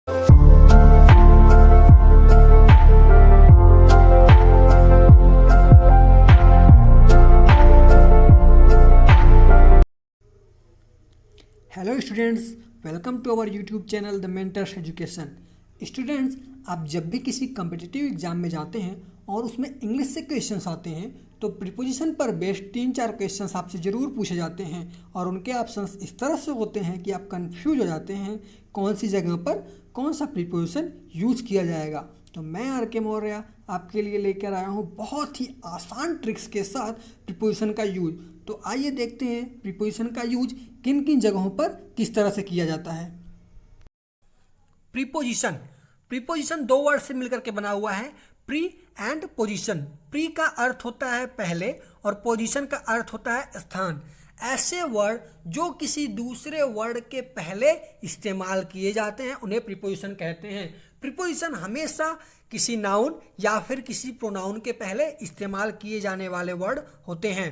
Hello students, welcome to our YouTube channel the mentors education. Students, आप जब भी किसी कम्पिटिटिव एग्जाम में जाते हैं और उसमें इंग्लिश से क्वेश्चंस आते हैं तो प्रीपोजिशन पर बेस्ड 3-4 क्वेश्चंस आपसे ज़रूर पूछे जाते हैं और उनके ऑप्शंस इस तरह से होते हैं कि आप कंफ्यूज हो जाते हैं कौन सी जगह पर कौन सा प्रीपोजिशन यूज किया जाएगा। तो मैं आर के मौर्य आपके लिए लेकर आया हूँ बहुत ही आसान ट्रिक्स के साथ प्रीपोजिशन का यूज। तो आइए देखते हैं प्रीपोजिशन का यूज किन किन जगहों पर किस तरह से किया जाता है। प्रीपोजिशन प्रीपोजिशन दो वर्ड से मिलकर के बना हुआ है, प्री एंड पोजीशन। प्री का अर्थ होता है पहले और पोजीशन का अर्थ होता है स्थान। ऐसे वर्ड जो किसी दूसरे वर्ड के पहले इस्तेमाल किए जाते हैं उन्हें प्रीपोजिशन कहते हैं। प्रीपोजिशन हमेशा किसी नाउन या फिर किसी प्रोनाउन के पहले इस्तेमाल किए जाने वाले वर्ड होते हैं।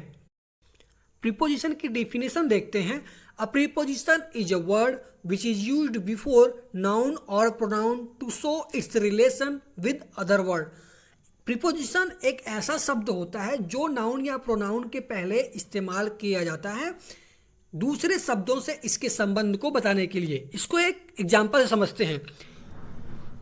प्रीपोजिशन की डेफिनेशन देखते हैं। A preposition is a word which is used before noun और pronoun to show its relation with other word. Preposition एक ऐसा शब्द होता है जो नाउन या प्रोनाउन के पहले इस्तेमाल किया जाता है दूसरे शब्दों से इसके संबंध को बताने के लिए। इसको एक एग्जाम्पल से समझते हैं।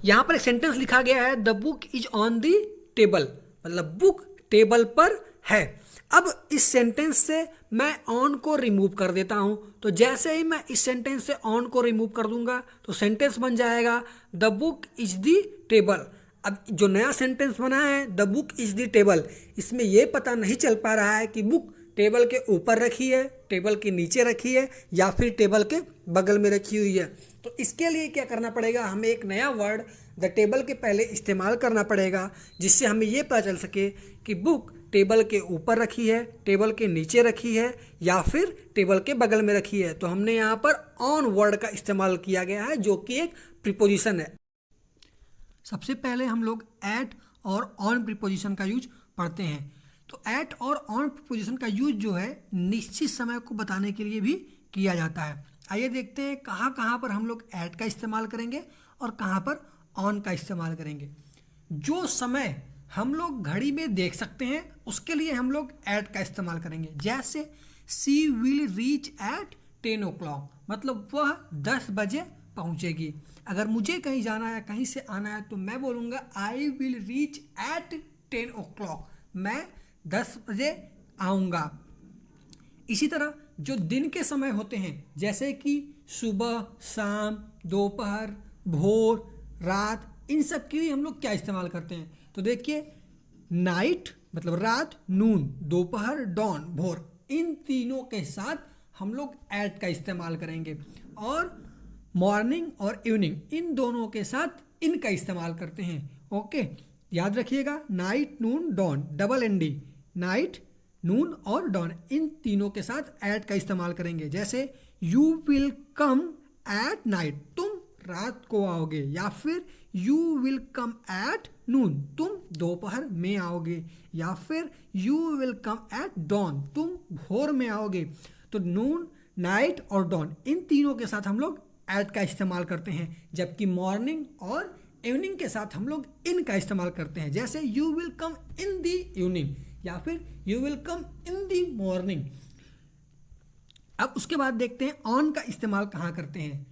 यहाँ पर एक सेंटेंस लिखा गया है, the book is on the table, मतलब बुक टेबल पर है। अब इस सेंटेंस से मैं ऑन को रिमूव कर देता हूं, तो जैसे ही मैं इस सेंटेंस से ऑन को रिमूव कर दूंगा तो सेंटेंस बन जाएगा the book is the table. अब जो नया सेंटेंस बना है the book is the table, इसमें यह पता नहीं चल पा रहा है कि बुक टेबल के ऊपर रखी है, टेबल के नीचे रखी है या फिर टेबल के बगल में रखी हुई है। तो इसके लिए क्या करना पड़ेगा, हमें एक नया वर्ड द टेबल के पहले इस्तेमाल करना पड़ेगा जिससे हमें ये पता चल सके कि बुक टेबल के ऊपर रखी है, टेबल के नीचे रखी है या फिर टेबल के बगल में रखी है। तो हमने यहाँ पर ऑन वर्ड का इस्तेमाल किया गया है जो कि एक प्रीपोजिशन है। सबसे पहले हम लोग एट और ऑन प्रीपोजिशन का यूज पढ़ते हैं। तो एट और ऑन प्रीपोजिशन का यूज जो है निश्चित समय को बताने के लिए भी किया जाता है। आइए देखते हैं कहाँ कहाँ पर हम लोग एट का इस्तेमाल करेंगे और कहाँ पर ऑन का इस्तेमाल करेंगे। जो समय हम लोग घड़ी में देख सकते हैं उसके लिए हम लोग एट का इस्तेमाल करेंगे। जैसे सी विल रीच एट 10 o'clock, मतलब वह 10 बजे पहुंचेगी। अगर मुझे कहीं जाना है, कहीं से आना है, तो मैं बोलूँगा I will reach at 10 o'clock, मैं 10 बजे आऊँगा। इसी तरह जो दिन के समय होते हैं जैसे कि सुबह, शाम, दोपहर, भोर, रात, इन सब के लिए हम लोग क्या इस्तेमाल करते हैं। तो देखिए नाइट मतलब रात, नून दोपहर, डॉन भोर, इन तीनों के साथ हम लोग एट का इस्तेमाल करेंगे। और मॉर्निंग और इवनिंग इन दोनों के साथ इन का इस्तेमाल करते हैं। ओके, याद रखिएगा नाइट, नून, डॉन, डबल एनडी, नाइट, नून और डॉन, इन तीनों के साथ एट का इस्तेमाल करेंगे। जैसे you will come at night, तुम रात को आओगे, या फिर you will come at noon, तुम दोपहर में आओगे, या फिर you will come at dawn, तुम भोर में आओगे। तो नून, नाइट और डॉन इन तीनों के साथ हम लोग एट का इस्तेमाल करते हैं, जबकि मॉर्निंग और इवनिंग के साथ हम लोग इन का इस्तेमाल करते हैं। जैसे you will come in the evening या फिर you will come in the morning. अब उसके बाद देखते हैं ऑन का इस्तेमाल कहाँ करते हैं।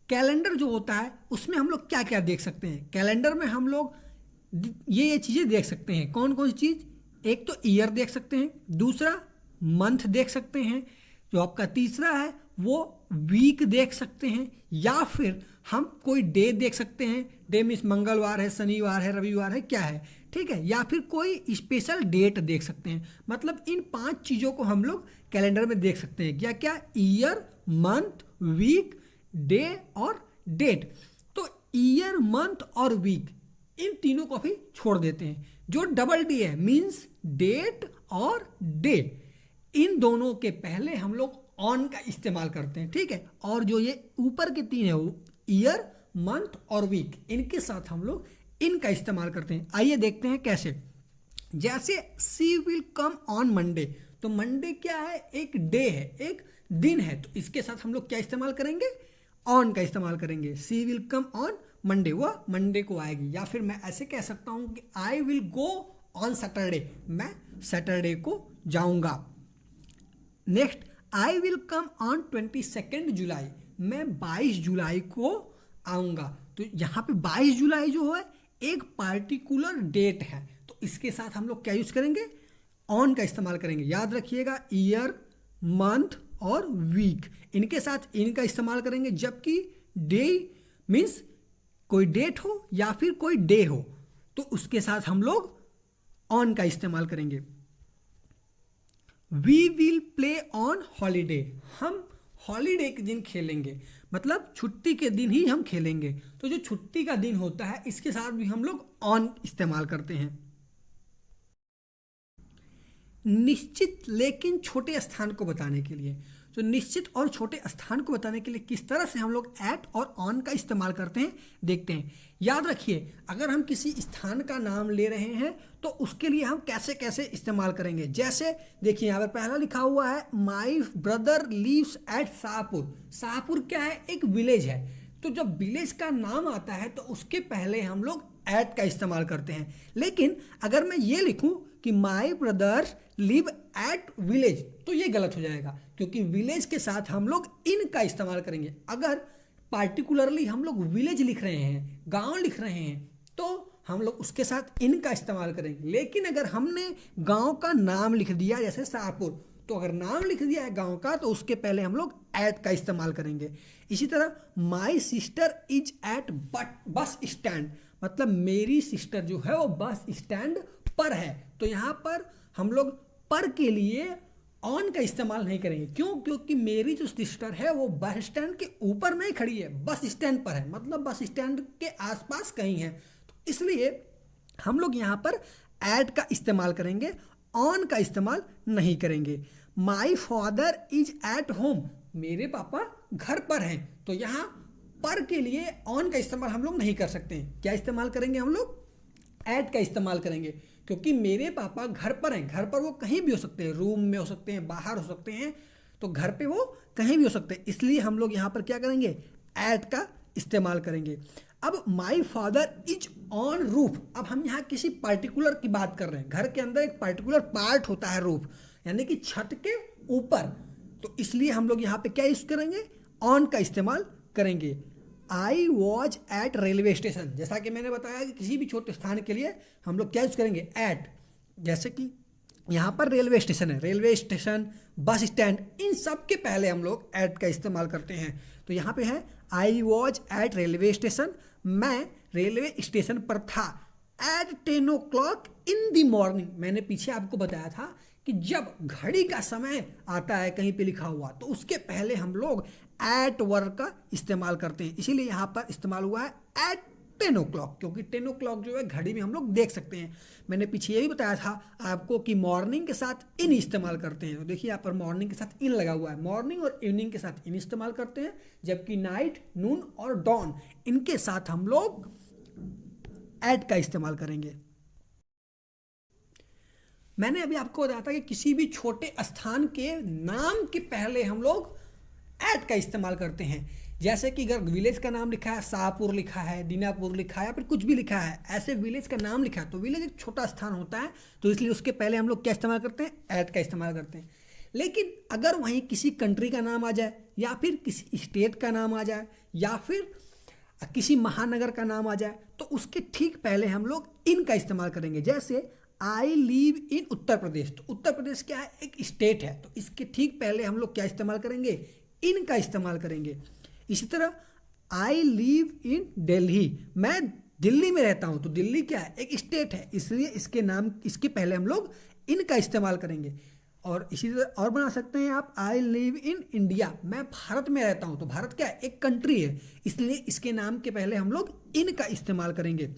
कैलेंडर जो होता है उसमें हम लोग क्या क्या देख सकते हैं। कैलेंडर में हम लोग ये चीज़ें देख सकते हैं। कौन कौन सी चीज़, एक तो ईयर देख सकते हैं, दूसरा मंथ देख सकते हैं, जो आपका तीसरा है वो वीक देख सकते हैं, या फिर हम कोई डे देख सकते हैं। डे मीन्स मंगलवार है, शनिवार है, रविवार है, क्या है, ठीक है, या फिर कोई स्पेशल डेट देख सकते हैं। मतलब इन 5 चीज़ों को हम लोग कैलेंडर में देख सकते हैं। क्या क्या, ईयर, मंथ, वीक, डे और डेट। तो ईयर, मंथ और वीक इन तीनों को भी छोड़ देते हैं। जो डबल डी है मीन्स डेट और डे, इन दोनों के पहले हम लोग ऑन का इस्तेमाल करते हैं, ठीक है। और जो ये ऊपर के 3 है वो ईयर, मंथ और वीक, इनके साथ हम लोग इनका इस्तेमाल करते हैं। आइए देखते हैं कैसे। जैसे सी विल कम ऑन मंडे, तो मंडे क्या है, एक डे है, एक दिन है, तो इसके साथ हम लोग क्या इस्तेमाल करेंगे, ऑन का इस्तेमाल करेंगे। सी विल कम ऑन मंडे, वह मंडे को आएगी। या फिर मैं ऐसे कह सकता हूँ कि I will go on Saturday, मैं सैटरडे को जाऊँगा। Next, I will come on 22 जुलाई, मैं 22 जुलाई को आऊँगा। तो यहाँ पे 22 जुलाई जो है एक पार्टिकुलर डेट है, तो इसके साथ हम लोग क्या यूज़ करेंगे, ऑन का इस्तेमाल करेंगे। याद रखिएगा, ईयर, मंथ और वीक, इनके साथ इन का इस्तेमाल करेंगे। जबकि डे मीन्स कोई डेट हो या फिर कोई डे हो, तो उसके साथ हम लोग ऑन का इस्तेमाल करेंगे। We will play on holiday, हम हॉलीडे के दिन खेलेंगे, मतलब छुट्टी के दिन ही हम खेलेंगे। तो जो छुट्टी का दिन होता है इसके साथ भी हम लोग ऑन इस्तेमाल करते हैं। निश्चित लेकिन छोटे स्थान को बताने के लिए, तो निश्चित और छोटे स्थान को बताने के लिए किस तरह से हम लोग एट और ऑन का इस्तेमाल करते हैं देखते हैं। याद रखिए, अगर हम किसी स्थान का नाम ले रहे हैं तो उसके लिए हम कैसे कैसे इस्तेमाल करेंगे। जैसे देखिए यहाँ पर पहला लिखा हुआ है my brother lives at Shahpur. Shahpur क्या है, एक विलेज है। तो जब विलेज का नाम आता है तो उसके पहले हम लोग एट का इस्तेमाल करते हैं। लेकिन अगर मैं ये लिखूं कि my brother live at village, तो ये गलत हो जाएगा, क्योंकि विलेज के साथ हम लोग इन का इस्तेमाल करेंगे। अगर पार्टिकुलरली हम लोग विलेज लिख रहे हैं, गांव लिख रहे हैं, तो हम लोग उसके साथ इन का इस्तेमाल करेंगे। लेकिन अगर हमने गांव का नाम लिख दिया जैसे शाहपुर, तो अगर नाम लिख दिया है गांव का तो उसके पहले हम लोग एट का इस्तेमाल करेंगे। इसी तरह my sister is at bus stand, मतलब मेरी सिस्टर जो है वो बस स्टैंड पर है। तो यहाँ पर हम लोग पर के लिए ऑन का इस्तेमाल नहीं करेंगे। क्यों? क्योंकि मेरी जो सिस्टर है वो बस स्टैंड के ऊपर नहीं खड़ी है, बस स्टैंड पर है, मतलब बस स्टैंड के आसपास कहीं है। तो इसलिए हम लोग यहाँ पर एट का इस्तेमाल करेंगे, ऑन का इस्तेमाल नहीं करेंगे। My father is at home, मेरे पापा घर पर हैं। तो यहाँ पर के लिए ऑन का इस्तेमाल हम लोग नहीं कर सकते हैं। क्या इस्तेमाल करेंगे हम लोग? एट का इस्तेमाल करेंगे, क्योंकि मेरे पापा घर पर हैं। घर पर वो कहीं भी हो सकते हैं, रूम में हो सकते हैं, बाहर हो सकते हैं, तो घर पे वो कहीं भी हो सकते हैं। इसलिए हम लोग यहाँ पर क्या करेंगे? एट का इस्तेमाल करेंगे। अब my father is on roof, अब हम यहाँ किसी पर्टिकुलर की बात कर रहे हैं। घर के अंदर एक पर्टिकुलर पार्ट होता है रूफ, यानी कि छत के ऊपर। तो इसलिए हम लोग यहाँ पे क्या यूज करेंगे? ऑन का इस्तेमाल करेंगे। I was at railway station, जैसा कि मैंने बताया कि किसी भी छोटे स्थान के लिए हम लोग क्या यूज करेंगे? एट। जैसे कि यहाँ पर रेलवे स्टेशन है, रेलवे स्टेशन, बस स्टैंड, इन सब के पहले हम लोग एट का इस्तेमाल करते हैं। तो यहाँ पे है I was at railway station, मैं रेलवे स्टेशन पर था। Eight 10 o'clock in the morning, मैंने पीछे आपको बताया था कि जब घड़ी का समय आता है कहीं पे लिखा हुआ, तो उसके पहले हम लोग एट वर्ड का इस्तेमाल करते हैं। इसीलिए यहाँ पर इस्तेमाल हुआ है एट 10 o'clock, क्योंकि 10 o'clock जो है घड़ी में हम लोग देख सकते हैं। मैंने पीछे ये भी बताया था आपको कि मॉर्निंग के साथ इन इस्तेमाल करते हैं। तो देखिए यहाँ पर मॉर्निंग के साथ इन लगा हुआ है, मॉर्निंग और इवनिंग के साथ इन इस्तेमाल करते हैं, जबकि नाइट, नून और डॉन, इनके साथ हम लोग एट का इस्तेमाल करेंगे। मैंने अभी आपको बताया था कि किसी भी छोटे स्थान के नाम के पहले हम लोग एट का इस्तेमाल करते हैं। जैसे कि अगर विलेज का नाम लिखा है, शाहपुर लिखा है, दीनापुर लिखा है, या फिर कुछ भी लिखा है, ऐसे विलेज का नाम लिखा है, तो विलेज एक छोटा स्थान होता है, तो इसलिए उसके पहले हम लोग क्या इस्तेमाल करते हैं? एट का इस्तेमाल करते हैं। लेकिन अगर वहीं किसी कंट्री का नाम आ जाए, या फिर किसी स्टेट का नाम आ जाए, या फिर किसी महानगर का नाम आ जाए, तो उसके ठीक पहले हम लोग इन का इस्तेमाल करेंगे। जैसे I live in Uttar Pradesh, तो उत्तर प्रदेश क्या है? एक स्टेट है, तो इसके ठीक पहले हम लोग क्या इस्तेमाल करेंगे? इन का इस्तेमाल करेंगे। इसी तरह आई लिव इन दिल्ली, मैं दिल्ली में रहता हूं, तो दिल्ली क्या है? एक स्टेट है, इसलिए इसके पहले हम लोग इन का इस्तेमाल करेंगे। और इसी तरह और बना सकते हैं आप, आई लिव इन इंडिया, मैं भारत में रहता हूं, तो भारत क्या है? एक कंट्री है, इसलिए इसके नाम के पहले हम लोग इन का इस्तेमाल करेंगे।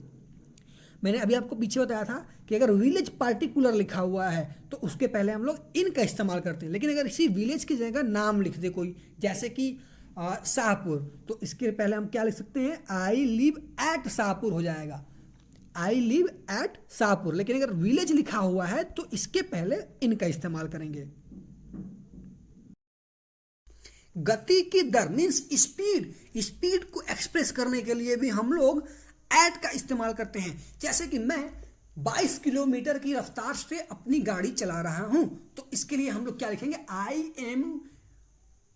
मैंने अभी आपको पीछे बताया था कि अगर विलेज पार्टिकुलर लिखा हुआ है तो उसके पहले हम लोग इन का इस्तेमाल करते हैं। लेकिन अगर इसी विलेज की जगह नाम लिख दे कोई, जैसे कि शाहपुर, तो इसके पहले हम क्या लिख सकते हैं? आई लिव एट शाहपुर हो जाएगा, आई लिव एट शाहपुर। लेकिन अगर विलेज लिखा हुआ है तो इसके पहले इन का इस्तेमाल करेंगे। गति की दर मीन्स स्पीड, स्पीड को एक्सप्रेस करने के लिए भी हम लोग एट का इस्तेमाल करते हैं। जैसे कि मैं 22 किलोमीटर की रफ्तार से अपनी गाड़ी चला रहा हूं, तो इसके लिए हम लोग क्या लिखेंगे, I am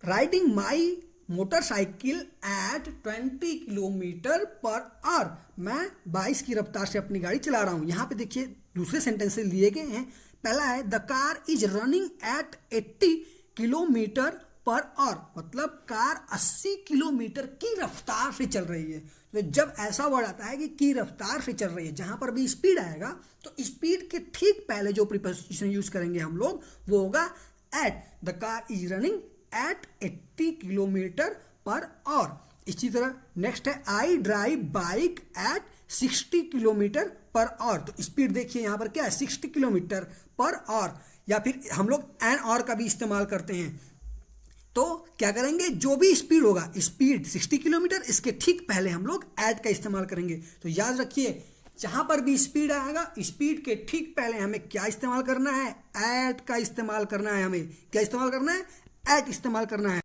riding my motorcycle at 20 kilometre per hour. मैं 22 की रफ्तार से अपनी गाड़ी चला रहा हूं। यहां पे देखिए दूसरे सेंटेंस से लिए गए हैं। पहला है the car is running at 80 kilometre per our, मतलब कार 80 किलोमीटर की रफ्तार से चल रही है। तो जब ऐसा वर्ड आता है कि की रफ्तार से चल रही है, जहां पर भी स्पीड आएगा तो स्पीड के ठीक पहले जो प्रीपोजिशन यूज करेंगे हम लोग वो होगा at. The car is running at 80 kilometre per hour. इसी तरह नेक्स्ट है I drive bike at 60 kilometre per hour. तो स्पीड देखिए यहाँ पर क्या है, 60 किलोमीटर पर आवर। या फिर हम लोग एन और का भी इस्तेमाल करते हैं। तो क्या करेंगे, जो भी स्पीड होगा, स्पीड 60 किलोमीटर, इसके ठीक पहले हम लोग एट का इस्तेमाल करेंगे। तो याद रखिए जहां पर भी स्पीड आएगा, स्पीड के ठीक पहले हमें क्या इस्तेमाल करना है, एट का इस्तेमाल करना है। हमें क्या इस्तेमाल करना है, एट इस्तेमाल करना है।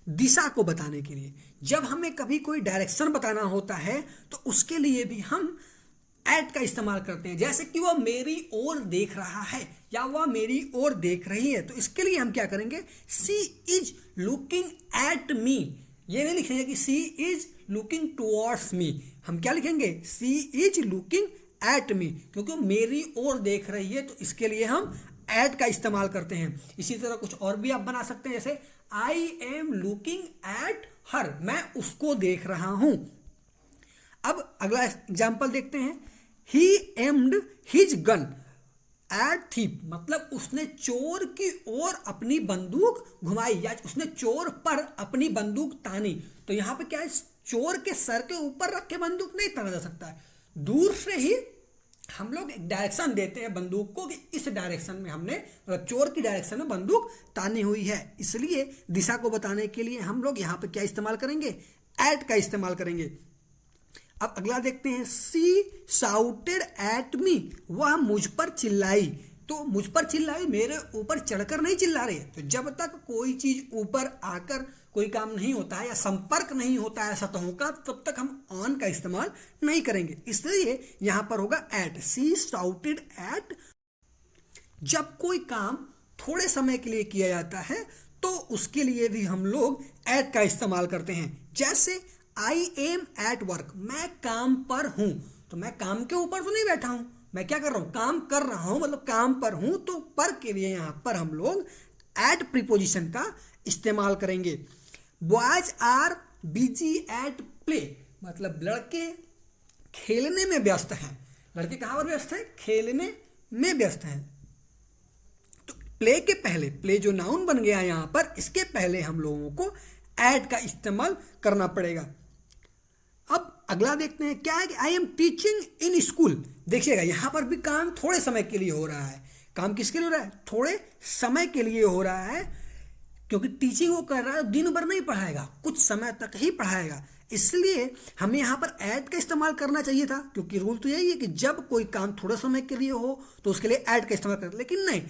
दिशा को बताने के लिए, जब हमें कभी कोई डायरेक्शन बताना होता है तो उसके लिए भी हम एट का इस्तेमाल करते हैं। जैसे कि वह मेरी ओर देख रहा है या वह मेरी ओर देख रही है, तो इसके लिए हम क्या करेंगे, सी इज लुकिंग एट मी। ये नहीं लिखेंगे कि सी इज लुकिंग टुवर्ड्स मी, हम क्या लिखेंगे, सी इज लुकिंग एट मी, क्योंकि मेरी ओर देख रही है। तो इसके लिए हम एट का इस्तेमाल करते हैं। इसी तरह कुछ और भी आप बना सकते हैं, जैसे I am looking at her, मैं उसको देख रहा हूं। अब अगला एग्जाम्पल देखते हैं, he aimed his gun at thief, मतलब उसने चोर की ओर अपनी बंदूक घुमाई या उसने चोर पर अपनी बंदूक तानी। तो यहां पे क्या है, चोर के सर के ऊपर रख के बंदूक नहीं ताना जा सकता है, दूर से ही हम लोग एक डायरेक्शन देते हैं बंदूक को कि इस डायरेक्शन में हमने, मतलब चोर की डायरेक्शन में बंदूक तानी हुई है। इसलिए दिशा को बताने के लिए हम लोग यहाँ पे क्या इस्तेमाल करेंगे, एट का इस्तेमाल करेंगे। अब अगला देखते हैं, सी शाउटेड एट मी, वह मुझ पर चिल्लाई। तो मुझ पर चिल्लाई, मेरे ऊपर चढ़कर नहीं चिल्ला रही है। तो जब तक कोई चीज ऊपर आकर कोई काम नहीं होता है या संपर्क नहीं होता है सतहों का, तब तक हम ऑन का इस्तेमाल नहीं करेंगे। इसलिए यहां पर होगा एट, सी शाउटेड एट। जब कोई काम थोड़े समय के लिए किया जाता है तो उसके लिए भी हम लोग एट का इस्तेमाल करते हैं। जैसे आई एम एट वर्क, मैं काम पर हूं। तो मैं काम के ऊपर तो नहीं बैठा हूं, मैं क्या कर रहा हूं, काम कर रहा हूं, मतलब काम पर हूं। तो पर के लिए यहां पर हम लोग एट प्रीपोजिशन का इस्तेमाल करेंगे। Boys are busy at play, मतलब लड़के खेलने में व्यस्त हैं। लड़के कहां पर व्यस्त हैं, खेलने में व्यस्त हैं। तो प्ले के पहले, प्ले जो नाउन बन गया यहां पर, इसके पहले हम लोगों को एट का इस्तेमाल करना पड़ेगा। अब अगला देखते हैं, क्या है कि I am teaching in school. देखिएगा यहां पर भी काम थोड़े समय के लिए हो रहा है। काम किसके लिए हो रहा है, थोड़े समय के लिए हो रहा है, क्योंकि टीचिंग वो कर रहा है, दिन भर नहीं पढ़ाएगा, कुछ समय तक ही पढ़ाएगा। इसलिए हमें यहाँ पर एट का इस्तेमाल करना चाहिए था, क्योंकि रूल तो यही है कि जब कोई काम थोड़े समय के लिए हो तो उसके लिए एट का इस्तेमाल करते। लेकिन नहीं,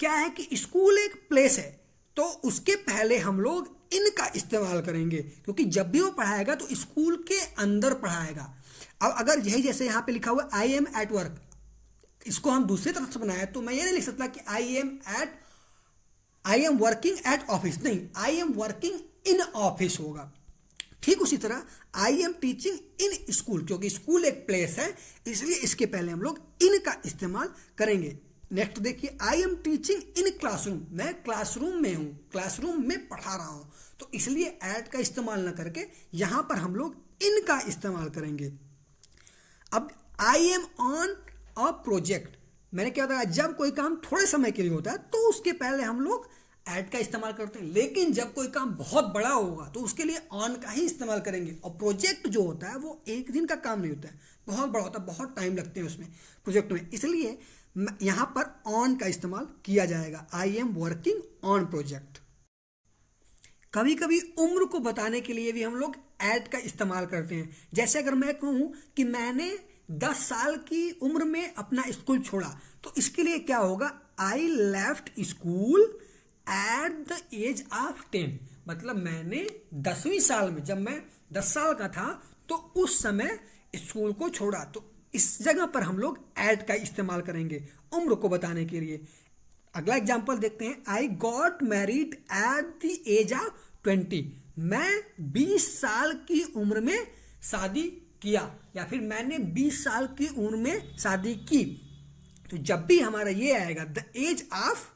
क्या है कि स्कूल एक प्लेस है, तो उसके पहले हम लोग इनका इस्तेमाल करेंगे, क्योंकि जब भी वो पढ़ाएगा तो स्कूल के अंदर पढ़ाएगा। अब अगर यही जैसे यहाँ पे लिखा हुआ आई एम एट वर्क, इसको हम दूसरी तरफ से बनाए तो मैं ये नहीं लिख सकता कि I am working at office, नहीं, I am working in office होगा। ठीक उसी तरह I am teaching in school, क्योंकि स्कूल एक प्लेस है, इसलिए इसके पहले हम लोग इन का इस्तेमाल करेंगे। नेक्स्ट देखिए, आई एम टीचिंग इन क्लासरूम, मैं क्लासरूम में हूं, क्लासरूम में पढ़ा रहा हूं। तो इसलिए एट का इस्तेमाल न करके यहां पर हम लोग इन का इस्तेमाल करेंगे। अब I am on a project, मैंने क्या बताया, जब कोई काम थोड़े समय के लिए होता है तो उसके पहले हम लोग एट का इस्तेमाल करते हैं। लेकिन जब कोई काम बहुत बड़ा होगा तो उसके लिए ऑन का ही इस्तेमाल करेंगे। और प्रोजेक्ट जो होता है वो एक दिन का काम नहीं होता है, बहुत बड़ा होता है, बहुत टाइम लगते हैं उसमें, प्रोजेक्ट में। इसलिए यहां पर ऑन का इस्तेमाल किया जाएगा, आई एम वर्किंग ऑन प्रोजेक्ट। कभी कभी उम्र को बताने के लिए भी हम लोग एट का इस्तेमाल करते हैं। जैसे अगर मैं कहूं कि मैंने 10 साल की उम्र में अपना स्कूल छोड़ा, तो इसके लिए क्या होगा, I left school at the age of 10, मतलब मैंने 10वीं साल में, जब मैं 10 साल का था तो उस समय स्कूल को छोड़ा। तो इस जगह पर हम लोग एट का इस्तेमाल करेंगे उम्र को बताने के लिए। अगला एग्जाम्पल देखते हैं। I got married at the age of 20। मैं 20 साल की उम्र में शादी किया, या फिर मैंने 20 साल की उम्र में शादी की। तो जब भी हमारा ये आएगा द एज ऑफ,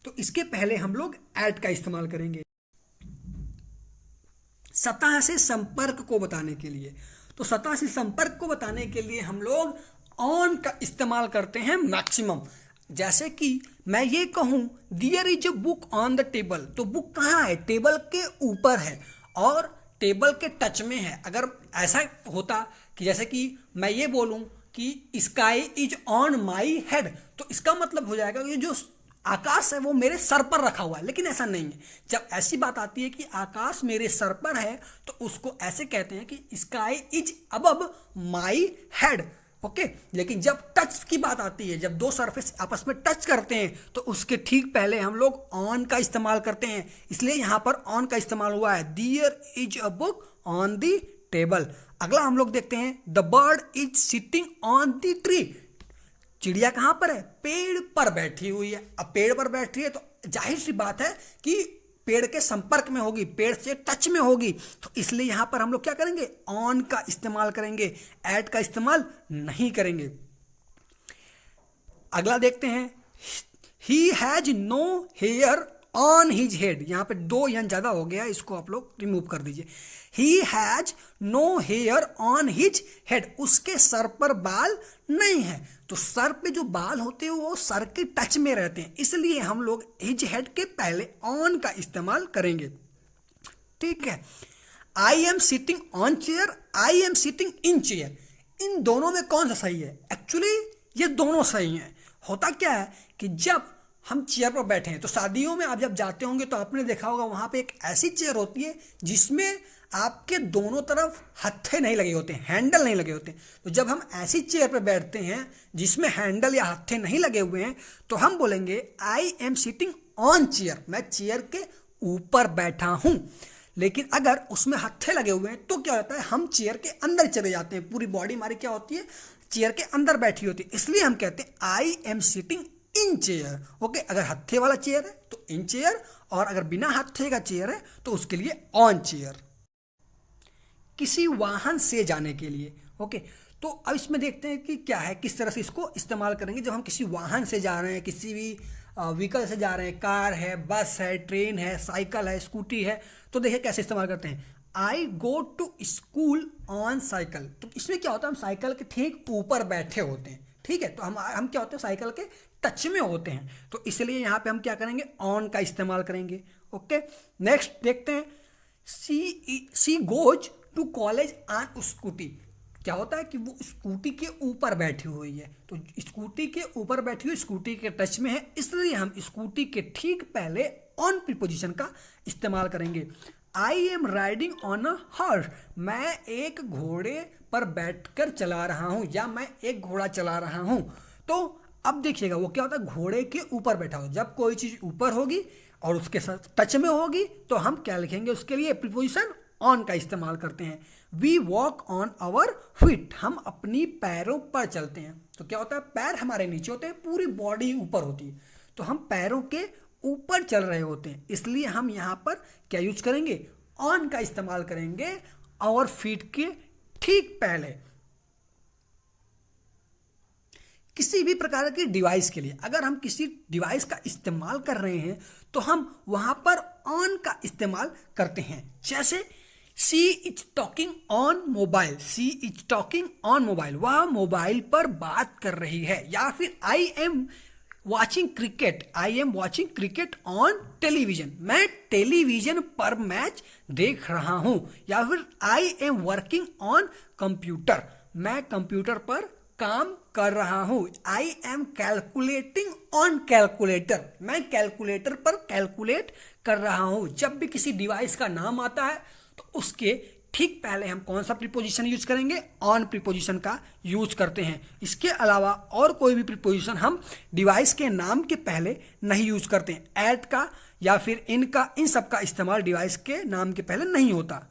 तो इसके पहले हम लोग एट का इस्तेमाल करेंगे। सतह से संपर्क को बताने के लिए, तो सतह से संपर्क को बताने के लिए हम लोग ऑन का इस्तेमाल करते हैं मैक्सिमम। जैसे कि मैं ये कहूँ there is a book on the table, तो बुक कहाँ है? टेबल के ऊपर है और टेबल के टच में है। अगर ऐसा होता कि जैसे कि मैं ये बोलूँ कि sky is on my head, तो इसका मतलब हो जाएगा कि जो आकाश है वो मेरे सर पर रखा हुआ है, लेकिन ऐसा नहीं है। जब ऐसी बात आती है कि आकाश मेरे सर पर है तो उसको ऐसे कहते हैं कि sky is above my head. Okay, लेकिन जब टच की बात आती है, जब दो सरफेस आपस में टच करते हैं, तो उसके ठीक पहले हम लोग ऑन का इस्तेमाल करते हैं। इसलिए यहाँ पर ऑन का इस्तेमाल हुआ है। There is a book on the table. अगला हम लोग देखते हैं the bird is sitting on the tree. चिड़िया कहाँ पर है? पेड़ पर बैठी हुई है। अब पेड़ पर बैठी है तो जाहिर सी बात है कि पेड़ के संपर्क में होगी, पेड़ से टच में होगी। तो इसलिए यहां पर हम लोग क्या करेंगे? ऑन का इस्तेमाल करेंगे, एट का इस्तेमाल नहीं करेंगे। अगला देखते हैं he has no hair on his head. यहां पे दो यन ज्यादा हो गया, इसको आप लोग रिमूव कर दीजिए। He has no hair on his head, उसके सर पर बाल नहीं है। तो सर पे जो बाल होते हैं वो सर के टच में रहते हैं, इसलिए हम लोग हिज हेड के पहले ऑन का इस्तेमाल करेंगे। ठीक है। I am sitting on chair, I am sitting in chair, इन दोनों में कौन सा सही है? एक्चुअली ये दोनों सही हैं। होता क्या है कि जब हम चेयर पर बैठे हैं, तो शादियों में आप जब जाते होंगे तो आपने देखा होगा वहां पे एक ऐसी चेयर होती है जिसमें आपके दोनों तरफ हत्थे नहीं लगे होते, हैंडल नहीं लगे होते। तो जब हम ऐसी चेयर पर बैठते हैं जिसमें हैंडल या हत्थे नहीं लगे हुए हैं, तो हम बोलेंगे आई एम सिटिंग ऑन चेयर, मैं चेयर के ऊपर बैठा हूं। लेकिन अगर उसमें हत्थे लगे हुए हैं तो क्या होता है? हम चेयर के अंदर चले जाते हैं, पूरी बॉडी हमारी क्या होती है? चेयर के अंदर बैठी होती है। इसलिए हम कहते हैं आई am sitting in chair. Okay, अगर हत्थे वाला चेयर है तो इन चेयर, और अगर बिना हत्थे का चेयर है तो उसके लिए ऑन चेयर। किसी वाहन से जाने के लिए, ओके, तो अब इसमें देखते हैं कि क्या है, किस तरह से इसको इस्तेमाल करेंगे। जब हम किसी वाहन से जा रहे हैं, किसी भी व्हीकल से जा रहे हैं, कार है, बस है, ट्रेन है, साइकिल है, स्कूटी है, तो देखिए कैसे इस्तेमाल करते हैं। I go to school on cycle. तो इसमें क्या होता है? हम साइकिल के ठीक ऊपर बैठे होते हैं। ठीक है, तो हम क्या होते हैं? साइकिल के टच में होते हैं। तो इसलिए यहाँ पे हम क्या करेंगे? ऑन का इस्तेमाल करेंगे। ओके, नेक्स्ट देखते हैं she goes to college on Scooty. क्या होता है कि वो स्कूटी के ऊपर बैठी हुई है, तो स्कूटी के ऊपर बैठी हुई स्कूटी के टच में है, इसलिए हम स्कूटी के ठीक पहले ऑन प्रीपोजिशन का इस्तेमाल करेंगे। आई am riding on a horse, मैं एक घोड़े पर बैठकर चला रहा हूं, या मैं एक घोड़ा चला रहा हूं। तो अब देखिएगा वो क्या होता है? घोड़े के ऊपर बैठा हो। जब कोई चीज ऊपर होगी और उसके साथ टच में होगी तो हम क्या लिखेंगे? उसके लिए प्रीपोजिशन ऑन का इस्तेमाल करते हैं। We walk on our feet, हम अपनी पैरों पर चलते हैं। तो क्या होता है? पैर हमारे नीचे होते हैं, पूरी बॉडी ऊपर होती है, तो हम पैरों के ऊपर चल रहे होते हैं, इसलिए हम यहाँ पर क्या यूज करेंगे? ऑन का इस्तेमाल करेंगे आवर फीट के ठीक पहले। किसी भी प्रकार की डिवाइस के लिए, अगर हम किसी डिवाइस का इस्तेमाल कर रहे हैं तो हम वहां पर ऑन का इस्तेमाल करते हैं। जैसे she is talking on mobile, she is talking on mobile, वह मोबाइल पर बात कर रही है। या फिर I am watching cricket, I am watching cricket on television, मैं टेलीविजन पर मैच देख रहा हूं। या फिर I am working on computer, मैं कंप्यूटर पर काम कर रहा हूं। I am calculating on calculator, मैं कैलकुलेटर पर कैलकुलेट कर रहा हूं। जब भी किसी डिवाइस का नाम आता है तो उसके ठीक पहले हम कौन सा प्रीपोजिशन यूज करेंगे, ऑन प्रीपोजिशन का यूज करते हैं। इसके अलावा और कोई भी प्रीपोजिशन हम डिवाइस के नाम के पहले नहीं यूज करते हैं। एट का या फिर इन का, इन सब का इस्तेमाल डिवाइस के नाम के पहले नहीं होता।